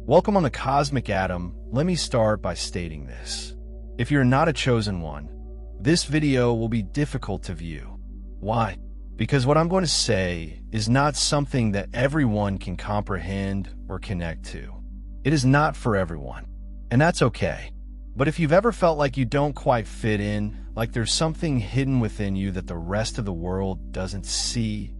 Welcome on the Cosmic Atom. Let me start by stating this. If you're not a chosen one, this video will be difficult to view. Why? Because what I'm going to say is not something that everyone can comprehend or connect to. It is not for everyone, and that's okay. But if you've ever felt like you don't quite fit in, like there's something hidden within you that the rest of the world doesn't see,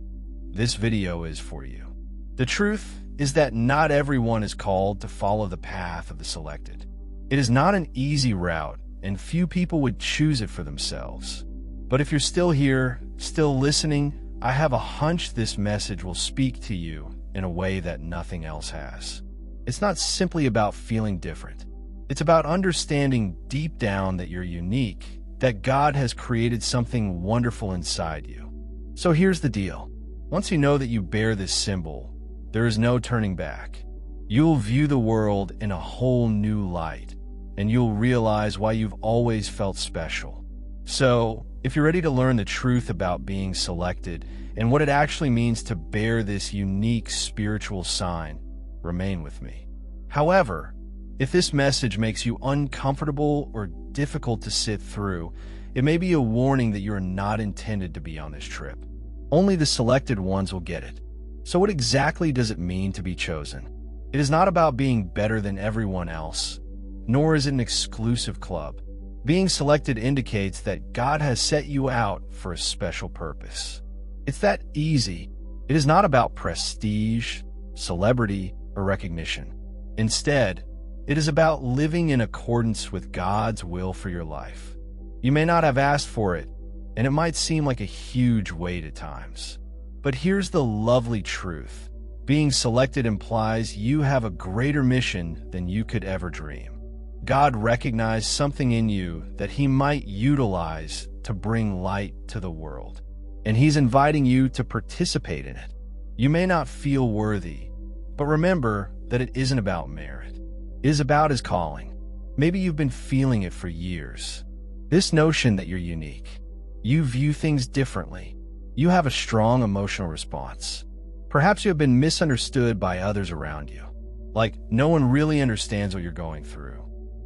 this video is for you. The truth is that not everyone is called to follow the path of the selected. It is not an easy route, and few people would choose it for themselves. But if you're still here, still listening, I have a hunch this message will speak to you in a way that nothing else has. It's not simply about feeling different. It's about understanding deep down that you're unique, that God has created something wonderful inside you. So here's the deal. Once you know that you bear this symbol, there is no turning back. You'll view the world in a whole new light, and you'll realize why you've always felt special. So, if you're ready to learn the truth about being selected and what it actually means to bear this unique spiritual sign, remain with me. However, if this message makes you uncomfortable or difficult to sit through, it may be a warning that you're not intended to be on this trip. Only the selected ones will get it. So what exactly does it mean to be chosen? It is not about being better than everyone else, nor is it an exclusive club. Being selected indicates that God has set you out for a special purpose. It's that easy. It is not about prestige, celebrity, or recognition. Instead, it is about living in accordance with God's will for your life. You may not have asked for it, and it might seem like a huge weight at times. But here's the lovely truth. Being selected implies you have a greater mission than you could ever dream. God recognized something in you that He might utilize to bring light to the world, and He's inviting you to participate in it. You may not feel worthy, but remember that it isn't about merit. It is about His calling. Maybe you've been feeling it for years. This notion that you're unique. You view things differently. You have a strong emotional response. Perhaps you have been misunderstood by others around you. Like, no one really understands what you're going through.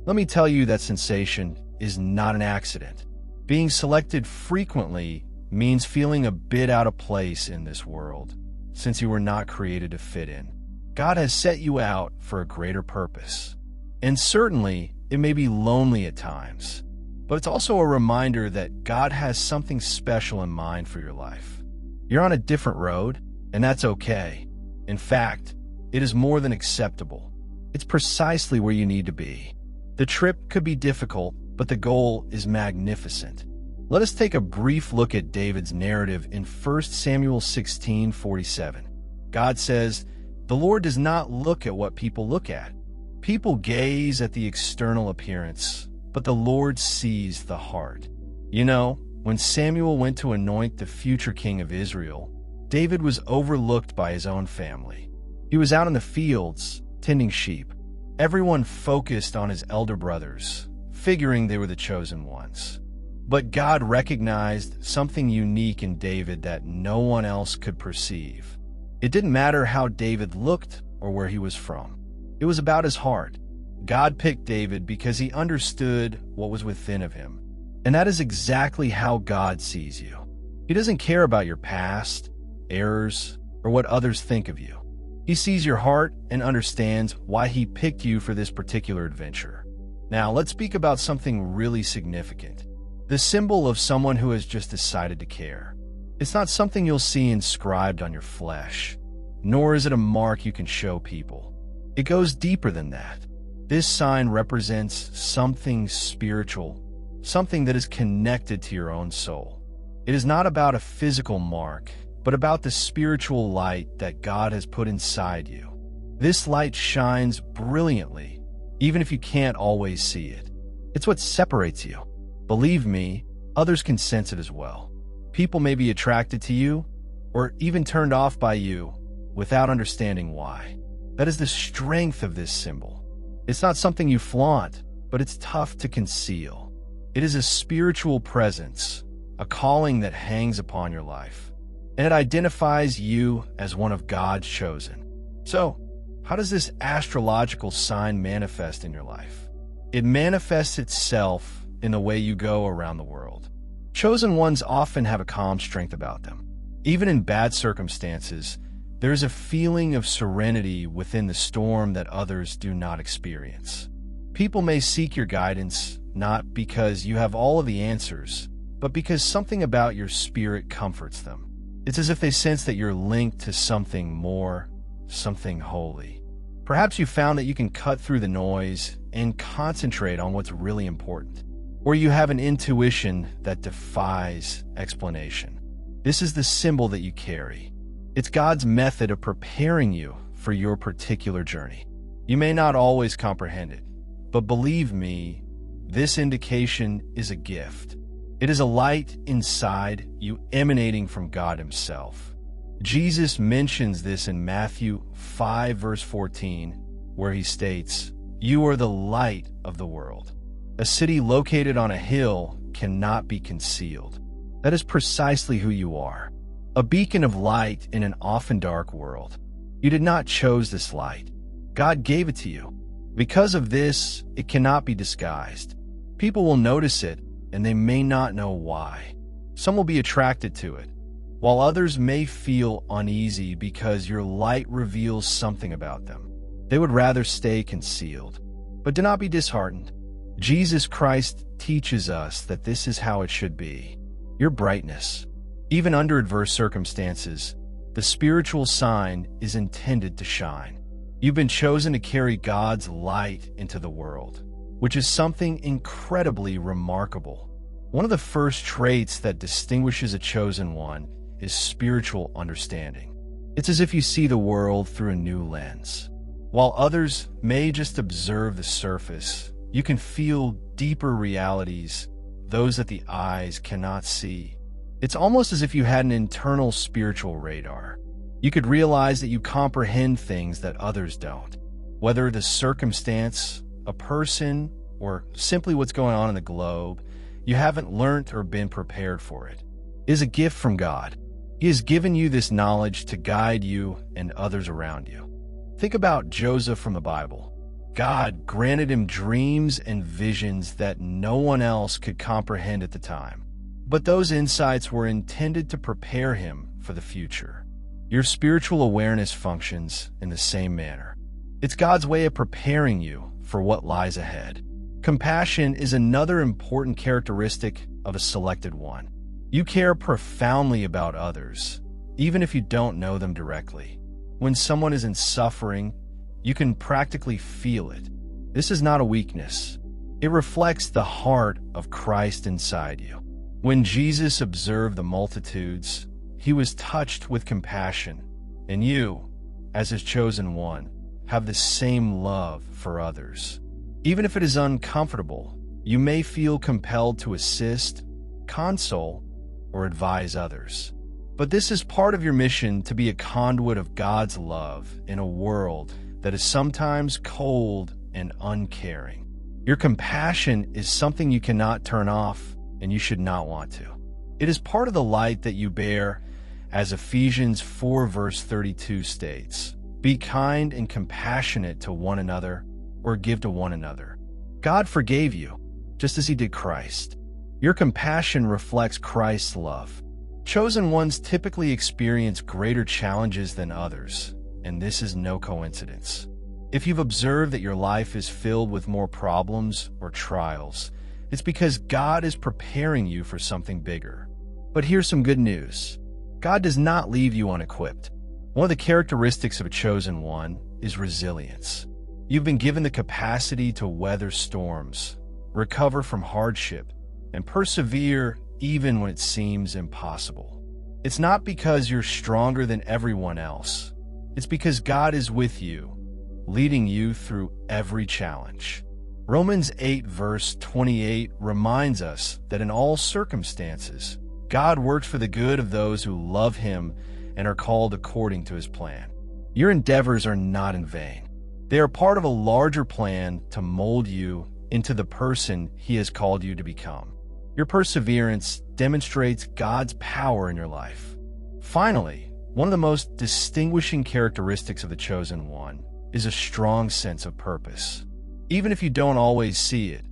Let me tell you that sensation is not an accident. Being selected frequently means feeling a bit out of place in this world, since you were not created to fit in. God has set you out for a greater purpose. And certainly, it may be lonely at times. But it's also a reminder that God has something special in mind for your life. You're on a different road, and that's okay. In fact, it is more than acceptable. It's precisely where you need to be. The trip could be difficult, but the goal is magnificent. Let us take a brief look at David's narrative in 1 Samuel 16:47. God says, "The Lord does not look at what people look at. People gaze at the external appearance, but the Lord sees the heart." You know, when Samuel went to anoint the future king of Israel, David was overlooked by his own family. He was out in the fields, tending sheep. Everyone focused on his elder brothers, figuring they were the chosen ones. But God recognized something unique in David that no one else could perceive. It didn't matter how David looked or where he was from. It was about his heart. God picked David because He understood what was within of him. And that is exactly how God sees you. He doesn't care about your past, errors, or what others think of you. He sees your heart and understands why He picked you for this particular adventure. Now, let's speak about something really significant. The symbol of someone who has just decided to care. It's not something you'll see inscribed on your flesh, nor is it a mark you can show people. It goes deeper than that. This sign represents something spiritual, something that is connected to your own soul. It is not about a physical mark, but about the spiritual light that God has put inside you. This light shines brilliantly, even if you can't always see it. It's what separates you. Believe me, others can sense it as well. People may be attracted to you, or even turned off by you, without understanding why. That is the strength of this symbol. It's not something you flaunt, but it's tough to conceal. It is a spiritual presence, a calling that hangs upon your life, and it identifies you as one of God's chosen. So, How does this astrological sign manifest in your life? It manifests itself in the way you go around the world. Chosen ones often have a calm strength about them. Even in bad circumstances, there is a feeling of serenity within the storm that others do not experience. People may seek your guidance, not because you have all of the answers, but because something about your spirit comforts them. It's as if they sense that you're linked to something more, something holy. Perhaps you found that you can cut through the noise and concentrate on what's really important. Or you have an intuition that defies explanation. This is the symbol that you carry. It's God's method of preparing you for your particular journey. You may not always comprehend it, but believe me, this indication is a gift. It is a light inside you emanating from God Himself. Jesus mentions this in Matthew 5, verse 14, where He states, "You are the light of the world. A city located on a hill cannot be concealed." That is precisely who you are, a beacon of light in an often dark world. You did not choose this light. God gave it to you. Because of this, it cannot be disguised. People will notice it, and they may not know why. Some will be attracted to it, while others may feel uneasy because your light reveals something about them. They would rather stay concealed. But do not be disheartened. Jesus Christ teaches us that this is how it should be. Your brightness, even under adverse circumstances, the spiritual sign is intended to shine. You've been chosen to carry God's light into the world, which is something incredibly remarkable. One of the first traits that distinguishes a chosen one is spiritual understanding. It's as if you see the world through a new lens. While others may just observe the surface, you can feel deeper realities, those that the eyes cannot see. It's almost as if you had an internal spiritual radar. You could realize that you comprehend things that others don't. Whether the circumstance, a person, or simply what's going on in the globe, you haven't learned or been prepared for it. It is a gift from God. He has given you this knowledge to guide you and others around you. Think about Joseph from the Bible. God granted him dreams and visions that no one else could comprehend at the time. But those insights were intended to prepare him for the future. Your spiritual awareness functions in the same manner. It's God's way of preparing you for what lies ahead. Compassion is another important characteristic of a selected one. You care profoundly about others, even if you don't know them directly. When someone is in suffering, you can practically feel it. This is not a weakness. It reflects the heart of Christ inside you. When Jesus observed the multitudes, He was touched with compassion, and you, as His chosen one, have the same love for others. Even if it is uncomfortable, you may feel compelled to assist, console, or advise others. But this is part of your mission to be a conduit of God's love in a world that is sometimes cold and uncaring. Your compassion is something you cannot turn off, and you should not want to. It is part of the light that you bear, as Ephesians 4 verse 32 states, "Be kind and compassionate to one another, or give to one another." God forgave you, just as He did Christ. Your compassion reflects Christ's love. Chosen ones typically experience greater challenges than others, and this is no coincidence. If you've observed that your life is filled with more problems or trials, it's because God is preparing you for something bigger. But here's some good news. God does not leave you unequipped. One of the characteristics of a chosen one is resilience. You've been given the capacity to weather storms, recover from hardship, and persevere even when it seems impossible. It's not because you're stronger than everyone else. It's because God is with you, leading you through every challenge. Romans 8 verse 28 reminds us that in all circumstances, God works for the good of those who love Him and are called according to His plan. Your endeavors are not in vain. They are part of a larger plan to mold you into the person He has called you to become. Your perseverance demonstrates God's power in your life. Finally, one of the most distinguishing characteristics of the chosen one is a strong sense of purpose. Even if you don't always see it,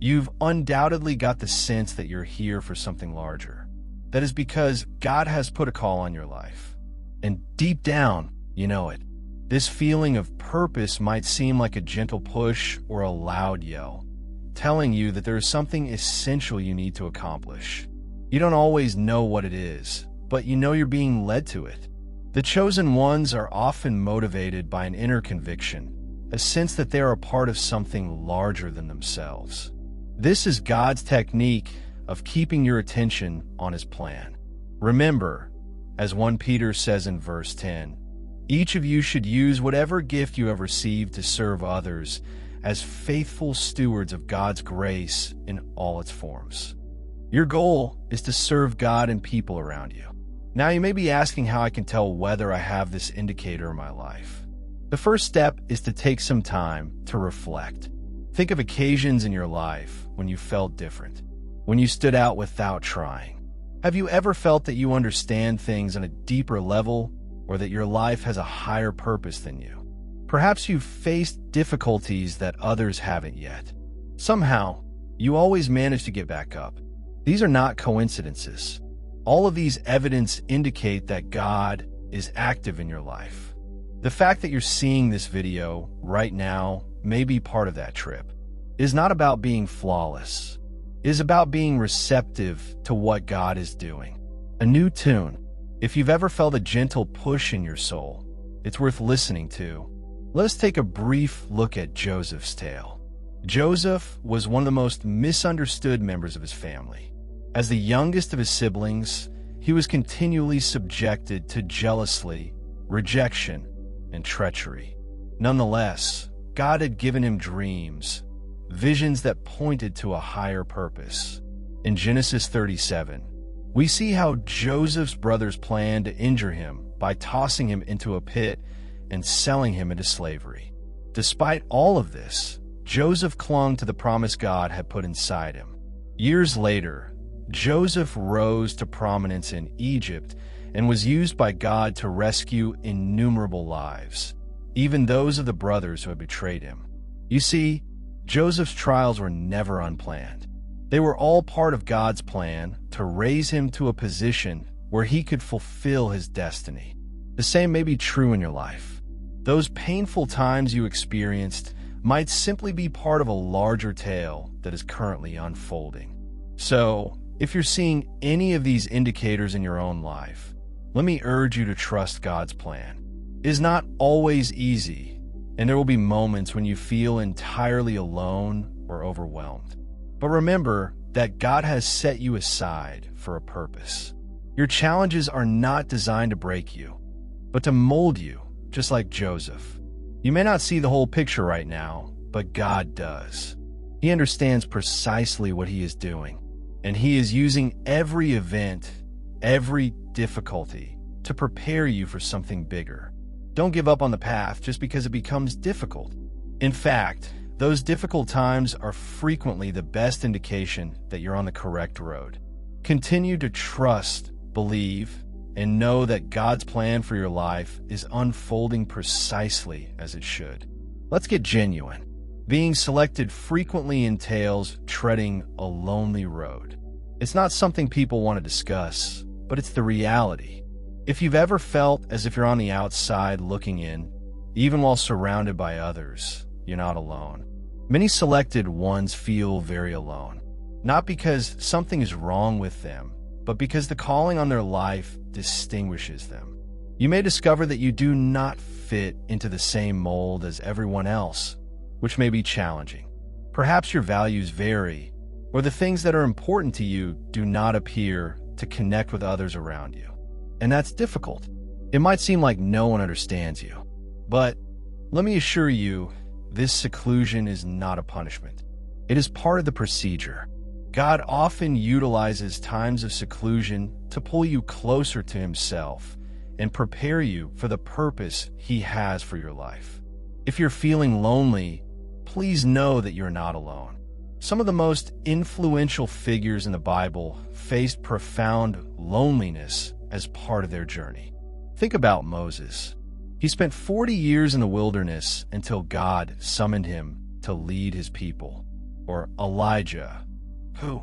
you've undoubtedly got the sense that you're here for something larger. That is because God has put a call on your life. And deep down, you know it. This feeling of purpose might seem like a gentle push or a loud yell, telling you that there is something essential you need to accomplish. You don't always know what it is, but you know you're being led to it. The chosen ones are often motivated by an inner conviction, a sense that they are a part of something larger than themselves. This is God's technique of keeping your attention on His plan. Remember, as 1 Peter says in verse 10, each of you should use whatever gift you have received to serve others as faithful stewards of God's grace in all its forms. Your goal is to serve God and people around you. Now, you may be asking how I can tell whether I have this indicator in my life. The first step is to take some time to reflect. Think of occasions in your life when you felt different, when you stood out without trying. Have you ever felt that you understand things on a deeper level, or that your life has a higher purpose than you? Perhaps you've faced difficulties that others haven't yet. Somehow, you always manage to get back up. These are not coincidences. All of these evidence indicate that God is active in your life. The fact that you're seeing this video right now may be part of that trip. It is not about being flawless. It is about being receptive to what God is doing. A new tune. If you've ever felt a gentle push in your soul, it's worth listening to. Let us take a brief look at Joseph's tale. Joseph was one of the most misunderstood members of his family. As the youngest of his siblings, he was continually subjected to jealousy, rejection, and treachery. Nonetheless, God had given him dreams, visions that pointed to a higher purpose. In Genesis 37, we see how Joseph's brothers planned to injure him by tossing him into a pit and selling him into slavery. Despite all of this, Joseph clung to the promise God had put inside him. Years later, Joseph rose to prominence in Egypt and was used by God to rescue innumerable lives, even those of the brothers who had betrayed him. You see, Joseph's trials were never unplanned. They were all part of God's plan to raise him to a position where he could fulfill his destiny. The same may be true in your life. Those painful times you experienced might simply be part of a larger tale that is currently unfolding. So, if you're seeing any of these indicators in your own life, let me urge you to trust God's plan. It is not always easy, and there will be moments when you feel entirely alone or overwhelmed. But remember that God has set you aside for a purpose. Your challenges are not designed to break you, but to mold you, just like Joseph. You may not see the whole picture right now, but God does. He understands precisely what He is doing, and He is using every event, every difficulty, to prepare you for something bigger. Don't give up on the path just because it becomes difficult. In fact, those difficult times are frequently the best indication that you're on the correct road. Continue to trust, believe, and know that God's plan for your life is unfolding precisely as it should. Let's get genuine. Being selected frequently entails treading a lonely road. It's not something people want to discuss, but it's the reality. If you've ever felt as if you're on the outside looking in, even while surrounded by others, you're not alone. Many selected ones feel very alone, not because something is wrong with them, but because the calling on their life distinguishes them. You may discover that you do not fit into the same mold as everyone else, which may be challenging. Perhaps your values vary, or the things that are important to you do not appear to connect with others around you. And that's difficult. It might seem like no one understands you, but let me assure you, this seclusion is not a punishment. It is part of the procedure. God often utilizes times of seclusion to pull you closer to Himself and prepare you for the purpose He has for your life. If you're feeling lonely, please know that you're not alone. Some of the most influential figures in the Bible faced profound loneliness as part of their journey. Think about Moses. He spent 40 years in the wilderness until God summoned him to lead his people. Or Elijah, who,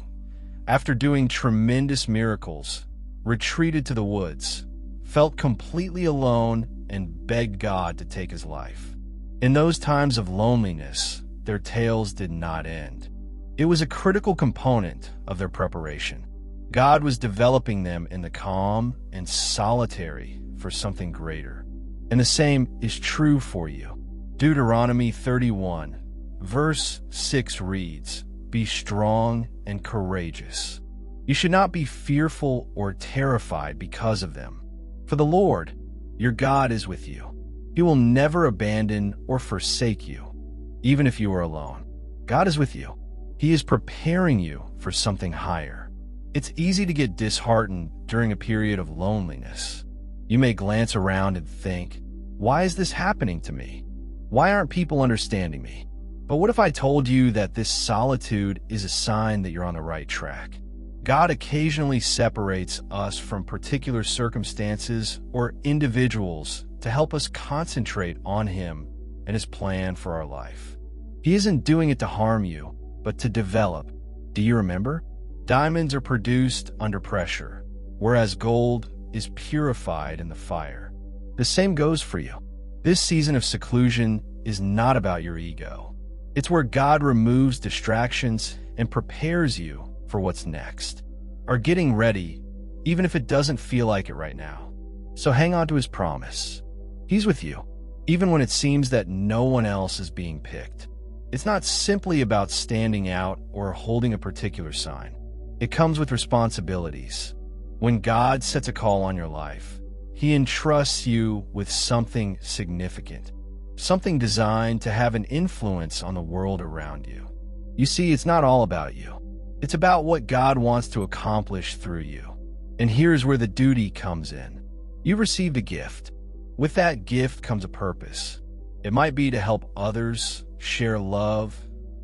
after doing tremendous miracles, retreated to the woods, felt completely alone, and begged God to take his life. In those times of loneliness, their tales did not end. It was a critical component of their preparation. God was developing them in the calm and solitary for something greater. And the same is true for you. Deuteronomy 31, verse 6 reads, "Be strong and courageous. You should not be fearful or terrified because of them. For the Lord, your God, is with you. He will never abandon or forsake you, even if you are alone. God is with you. He is preparing you for something higher." It's easy to get disheartened during a period of loneliness. You may glance around and think, why is this happening to me? Why aren't people understanding me? But what if I told you that this solitude is a sign that you're on the right track? God occasionally separates us from particular circumstances or individuals to help us concentrate on Him and His plan for our life. He isn't doing it to harm you, but to develop. Do you remember? Diamonds are produced under pressure, whereas gold is purified in the fire. The same goes for you. This season of seclusion is not about your ego. It's where God removes distractions and prepares you for what's next, or getting ready, even if it doesn't feel like it right now. So hang on to His promise. He's with you, even when it seems that no one else is being picked. It's not simply about standing out or holding a particular sign. It comes with responsibilities. When God sets a call on your life, He entrusts you with something significant, something designed to have an influence on the world around you. You see, it's not all about you. It's about what God wants to accomplish through you. And here's where the duty comes in. You received a gift. With that gift comes a purpose. It might be to help others, share love,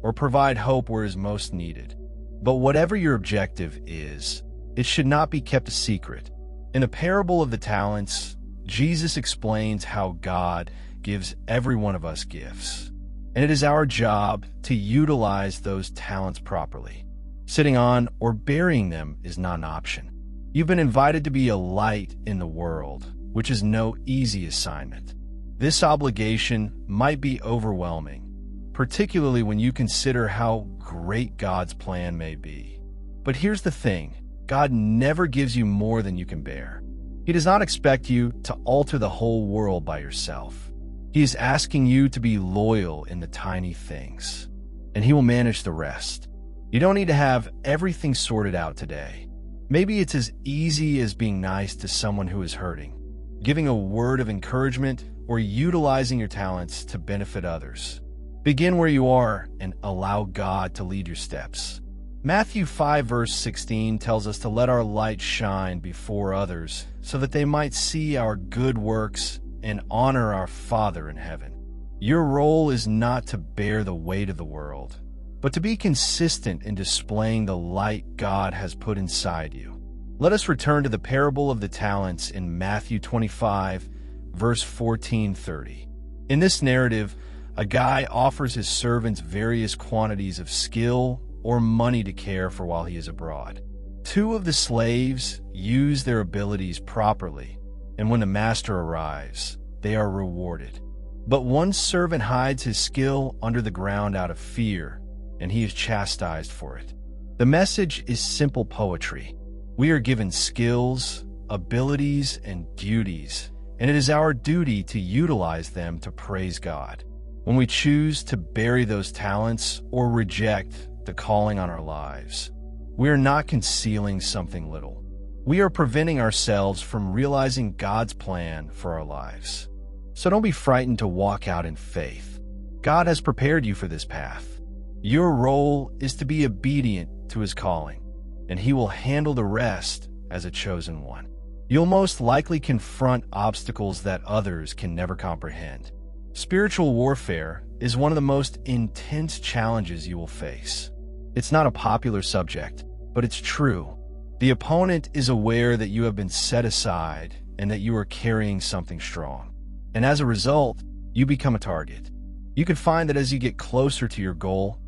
or provide hope where it is most needed. But whatever your objective is, it should not be kept a secret. In the parable of the talents, Jesus explains how God gives every one of us gifts, and it is our job to utilize those talents properly. Sitting on or burying them is not an option. You've been invited to be a light in the world, which is no easy assignment. This obligation might be overwhelming, particularly when you consider how great God's plan may be. But here's the thing, God never gives you more than you can bear. He does not expect you to alter the whole world by yourself. He is asking you to be loyal in the tiny things, and He will manage the rest. You don't need to have everything sorted out today. Maybe it's as easy as being nice to someone who is hurting, giving a word of encouragement, or utilizing your talents to benefit others. Begin where you are and allow God to lead your steps. Matthew 5 verse 16 tells us to let our light shine before others so that they might see our good works and honor our Father in heaven. Your role is not to bear the weight of the world, but to be consistent in displaying the light God has put inside you. Let us return to the parable of the talents in Matthew 25 verse 14-30. In this narrative, a guy offers his servants various quantities of skill or money to care for while he is abroad. Two of the slaves use their abilities properly, and when the master arrives, they are rewarded. But one servant hides his skill under the ground out of fear, and he is chastised for it. The message is simple poetry. We are given skills, abilities, and duties, and it is our duty to utilize them to praise God. When we choose to bury those talents or reject the calling on our lives, we are not concealing something little. We are preventing ourselves from realizing God's plan for our lives. So don't be frightened to walk out in faith. God has prepared you for this path. Your role is to be obedient to His calling, and He will handle the rest as a chosen one. You'll most likely confront obstacles that others can never comprehend. Spiritual warfare is one of the most intense challenges you will face. It's not a popular subject, but it's true. The opponent is aware that you have been set aside and that you are carrying something strong. And as a result, you become a target. You can find that as you get closer to your goal,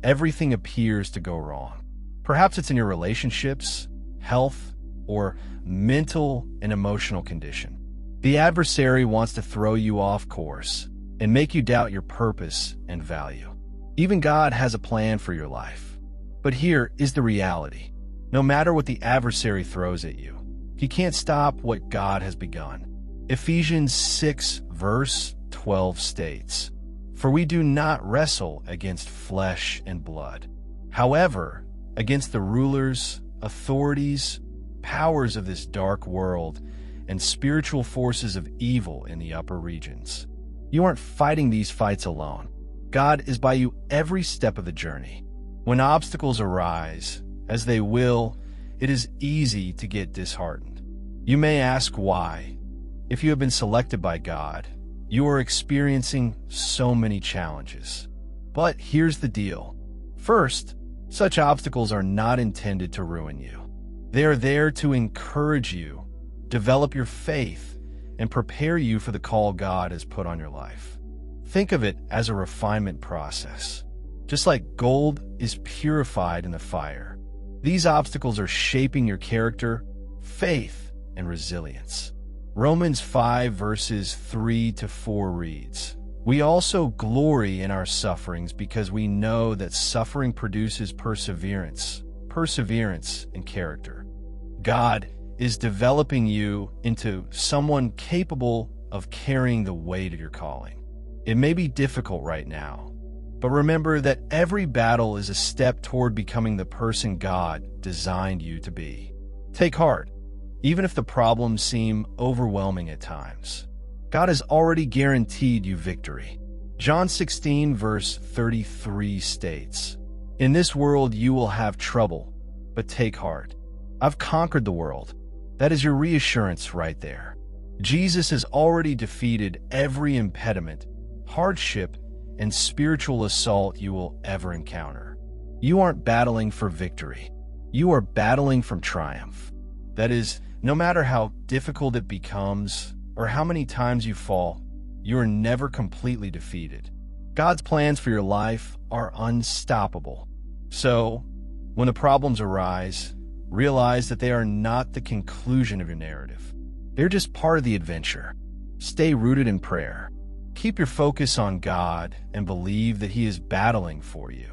everything appears to go wrong. Perhaps it's in your relationships, health, or mental and emotional condition. The adversary wants to throw you off course and make you doubt your purpose and value. Even God has a plan for your life. But here is the reality. No matter what the adversary throws at you, he can't stop what God has begun. Ephesians 6 verse 12 states, "For we do not wrestle against flesh and blood. However, against the rulers, authorities, powers of this dark world, and spiritual forces of evil in the upper regions." You aren't fighting these fights alone. God is by you every step of the journey. When obstacles arise, as they will, it is easy to get disheartened. You may ask why. If you have been selected by God, you are experiencing so many challenges. But here's the deal. First, such obstacles are not intended to ruin you. They are there to encourage you, develop your faith, and prepare you for the call God has put on your life. Think of it as a refinement process. Just like gold is purified in the fire, these obstacles are shaping your character, faith, and resilience. Romans 5 verses 3 to 4 reads, "We also glory in our sufferings because we know that suffering produces perseverance, and character." God is developing you into someone capable of carrying the weight of your calling. It may be difficult right now, but remember that every battle is a step toward becoming the person God designed you to be. Take heart, even if the problems seem overwhelming at times. God has already guaranteed you victory. John 16 verse 33 states, "In this world you will have trouble, but take heart. I've conquered the world." That is your reassurance right there. Jesus has already defeated every impediment, hardship, and spiritual assault you will ever encounter. You aren't battling for victory. You are battling from triumph. That is, no matter how difficult it becomes or how many times you fall, you are never completely defeated. God's plans for your life are unstoppable. So, when the problems arise, realize that they are not the conclusion of your narrative. They're just part of the adventure. Stay rooted in prayer. Keep your focus on God and believe that He is battling for you.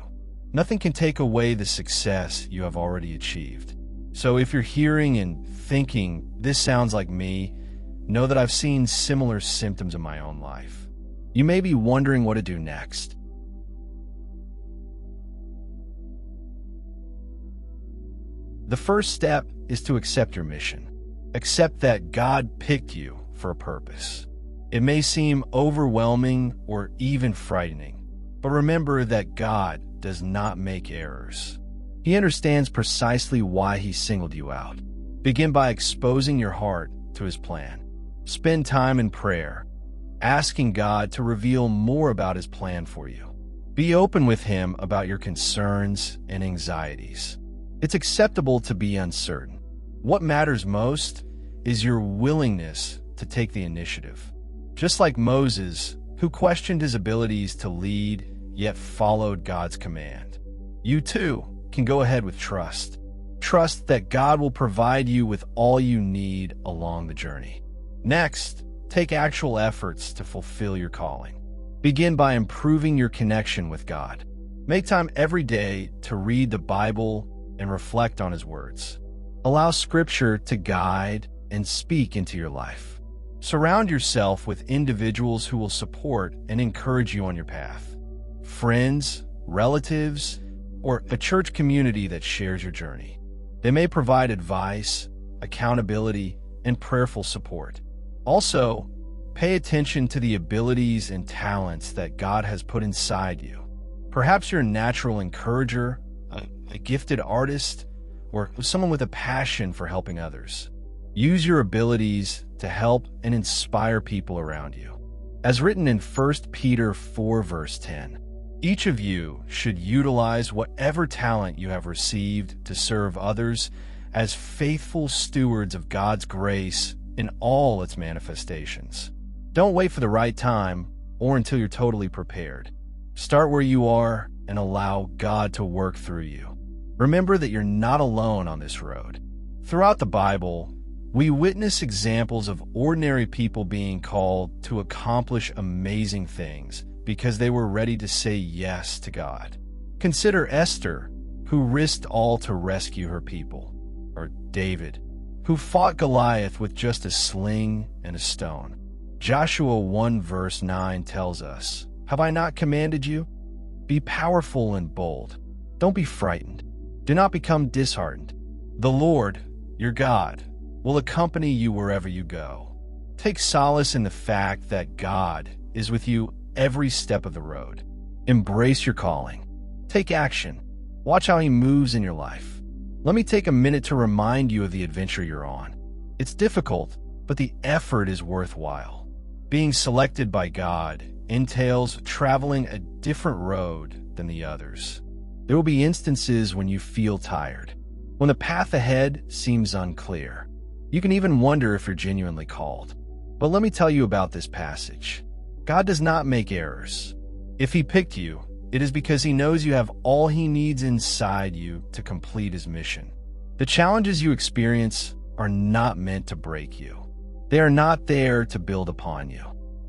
Nothing can take away the success you have already achieved. So if you're hearing and thinking, "This sounds like me," know that I've seen similar symptoms in my own life. You may be wondering what to do next. The first step is to accept your mission. Accept that God picked you for a purpose. It may seem overwhelming or even frightening, but remember that God does not make errors. He understands precisely why He singled you out. Begin by exposing your heart to His plan. Spend time in prayer, asking God to reveal more about His plan for you. Be open with Him about your concerns and anxieties. It's acceptable to be uncertain. What matters most is your willingness to take the initiative. Just like Moses, who questioned his abilities to lead, yet followed God's command, you too can go ahead with trust. Trust that God will provide you with all you need along the journey. Next, take actual efforts to fulfill your calling. Begin by improving your connection with God. Make time every day to read the Bible and reflect on His words. Allow Scripture to guide and speak into your life. Surround yourself with individuals who will support and encourage you on your path. Friends, relatives, or a church community that shares your journey. They may provide advice, accountability, and prayerful support. Also, pay attention to the abilities and talents that God has put inside you. Perhaps you're a natural encourager, a gifted artist, or someone with a passion for helping others. Use your abilities to help and inspire people around you. As written in 1 Peter 4 verse 10, each of you should utilize whatever talent you have received to serve others as faithful stewards of God's grace in all its manifestations. Don't wait for the right time or until you're totally prepared. Start where you are and allow God to work through you. Remember that you're not alone on this road. Throughout the Bible, we witness examples of ordinary people being called to accomplish amazing things because they were ready to say yes to God. Consider Esther, who risked all to rescue her people, or David, who fought Goliath with just a sling and a stone. Joshua 1 verse 9 tells us, "Have I not commanded you? Be powerful and bold. Don't be frightened. Do not become disheartened. The Lord, your God, will accompany you wherever you go." Take solace in the fact that God is with you every step of the road. Embrace your calling. Take action. Watch how He moves in your life. Let me take a minute to remind you of the adventure you're on. It's difficult, but the effort is worthwhile. Being selected by God entails traveling a different road than the others. There will be instances when you feel tired, when the path ahead seems unclear. You can even wonder if you're genuinely called. But let me tell you about this passage. God does not make errors. If He picked you, it is because He knows you have all He needs inside you to complete His mission. The challenges you experience are not meant to break you. They are not there to build upon you.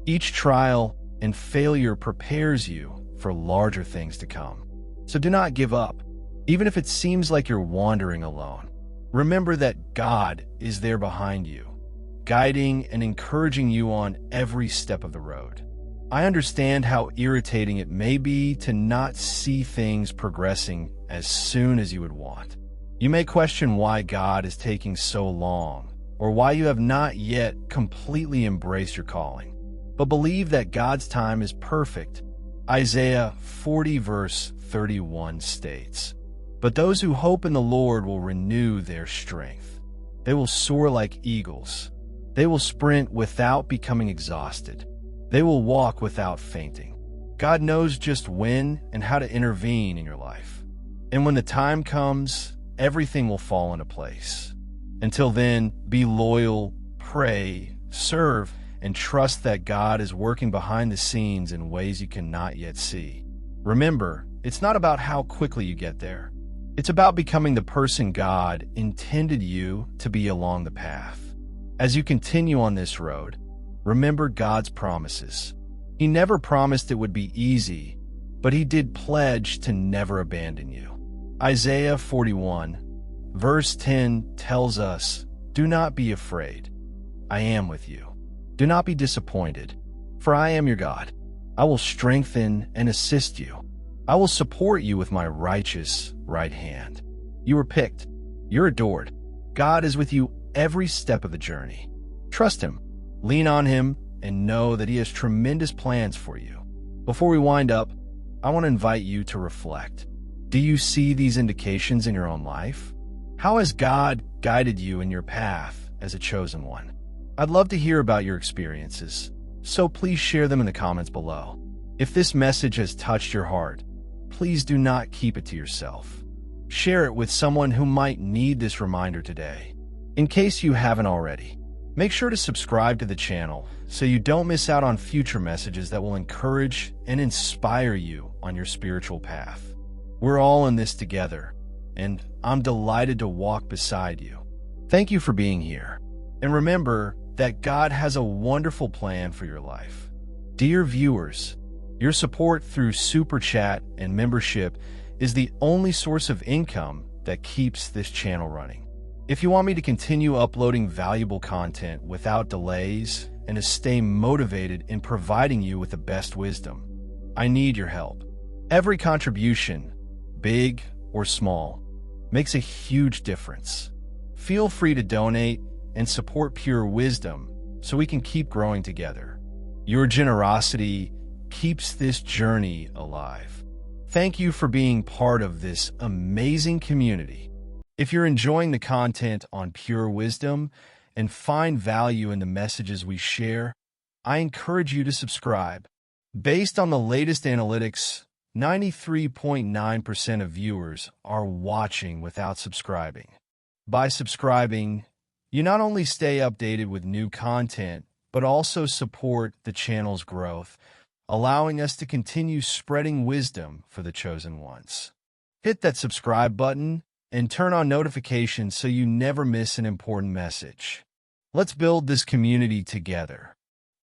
Each trial and failure prepares you for larger things to come. So do not give up, even if it seems like you're wandering alone. Remember that God is there behind you, guiding and encouraging you on every step of the road. I understand how irritating it may be to not see things progressing as soon as you would want. You may question why God is taking so long, or why you have not yet completely embraced your calling. But believe that God's time is perfect. Isaiah 40 verse 31 states, "But those who hope in the Lord will renew their strength. They will soar like eagles. They will sprint without becoming exhausted. They will walk without fainting." God knows just when and how to intervene in your life. And when the time comes, everything will fall into place. Until then, be loyal, pray, serve, and trust that God is working behind the scenes in ways you cannot yet see. Remember, it's not about how quickly you get there. It's about becoming the person God intended you to be along the path. As you continue on this road, remember God's promises. He never promised it would be easy, but He did pledge to never abandon you. Isaiah 41, verse 10 tells us, "Do not be afraid. I am with you. Do not be disappointed, for I am your God. I will strengthen and assist you. I will support you with my righteous right hand." You are picked. You're adored. God is with you every step of the journey. Trust Him. Lean on Him and know that He has tremendous plans for you. Before we wind up, I want to invite you to reflect. Do you see these indications in your own life? How has God guided you in your path as a chosen one? I'd love to hear about your experiences, so please share them in the comments below. If this message has touched your heart, please do not keep it to yourself. Share it with someone who might need this reminder today. In case you haven't already, make sure to subscribe to the channel so you don't miss out on future messages that will encourage and inspire you on your spiritual path. We're all in this together, and I'm delighted to walk beside you. Thank you for being here. And remember that God has a wonderful plan for your life. Dear viewers, your support through Super Chat and membership is the only source of income that keeps this channel running. If you want me to continue uploading valuable content without delays and to stay motivated in providing you with the best wisdom, I need your help. Every contribution, big or small, makes a huge difference. Feel free to donate and support Pure Wisdom so we can keep growing together. Your generosity keeps this journey alive. Thank you for being part of this amazing community. If you're enjoying the content on Pure Wisdom and find value in the messages we share, I encourage you to subscribe. Based on the latest analytics, 93.9% of viewers are watching without subscribing. By subscribing, you not only stay updated with new content, but also support the channel's growth, allowing us to continue spreading wisdom for the chosen ones. Hit that subscribe button and turn on notifications so you never miss an important message. Let's build this community together.